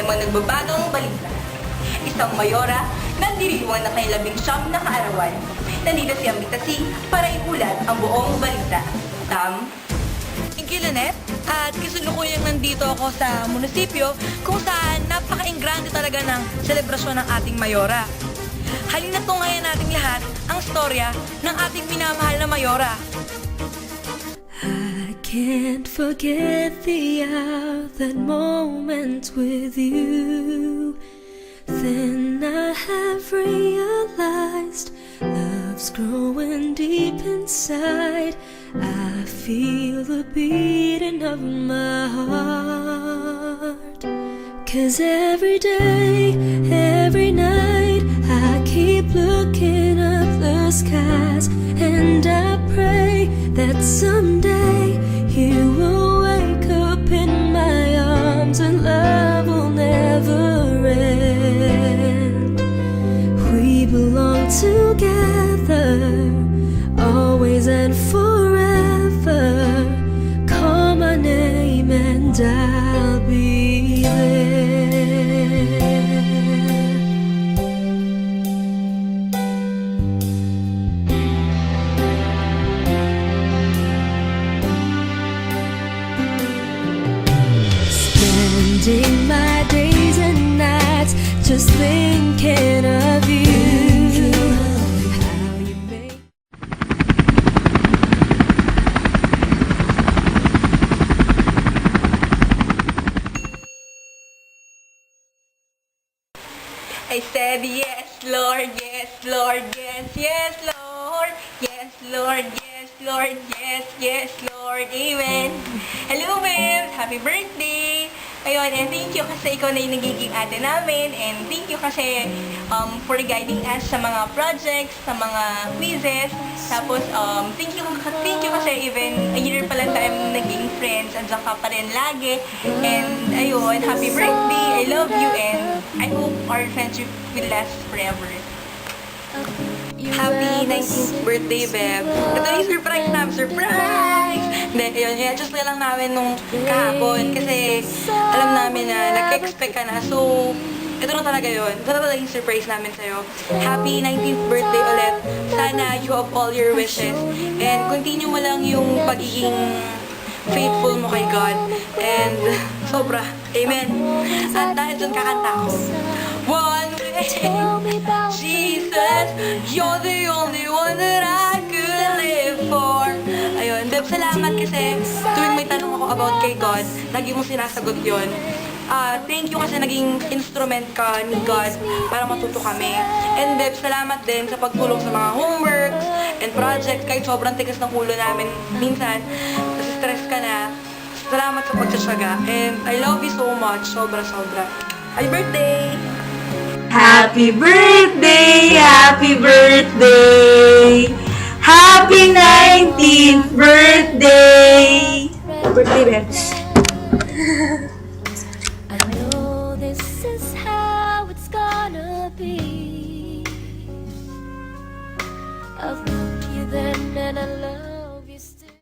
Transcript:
namang nagbabagang balita. Isang mayora na diriwang ng kanilang 11 na kaarawan. Nandito si Amita C para iulat ang buong balita. Thank you, Lynette. At kasulukuyang nandito ako sa munisipyo kung saan napaka-ingrande talaga ng selebrasyon ng ating mayora. Halina tunghayan natin lahat ang storya ng ating minamahal na mayora. I can't forget the hour, that moment with you. Then I have realized love's growing deep inside. I feel the beating of my heart. 'Cause every day, every night, I keep looking up the skies, and I pray that someday you will wake up in my arms and love will never end. We belong together, always and forever. Call my name and I'll be there. Spending my days and nights just thinking of you. How you make I said, yes, Lord, yes, Lord, yes, yes, Lord, yes, Lord, yes, Lord, yes, yes, Lord, amen. Hello, babe! Happy birthday! Ayun, and thank you kasi ikaw na yung nagiging ate namin, and thank you kasi for guiding us sa mga projects, sa mga quizzes, tapos thank you kasi even a year pa lang tayo naging friends, andyan ka pa rin lagi, and ayun, happy birthday, I love you, and I hope our friendship will last forever. Happy 19th birthday, Beb. Ito yung surprise namin. Surprise! Hindi, yun. I-adjust lang namin nung kahapon. Kasi alam namin na nag-expect ka na. So, ito na talaga yun. Ito na talaga yung surprise namin sa'yo. Happy 19th birthday ulit. Sana you have all your wishes. And continue mo lang yung pagiging faithful mo kay God. And sobra. Amen. At dahil dun kakanta ko. One way, Jesus, you're the only one that I could live for. Ayun, Beb, salamat kasi tuwing may tanong ako about kay God, lagi mong sinasagot yun. Thank you kasi naging instrument ka ni God para matuto kami. And Beb, salamat din sa pagtulong sa mga homework and projects. Kahit sobrang tigas ng ulo namin minsan, stress ka na. Salamat sa pagtsatsaga. And I love you so much. Sobra-sobra. Happy birthday! Happy birthday! Happy birthday! Happy 19th birthday! Birthday, Bebs.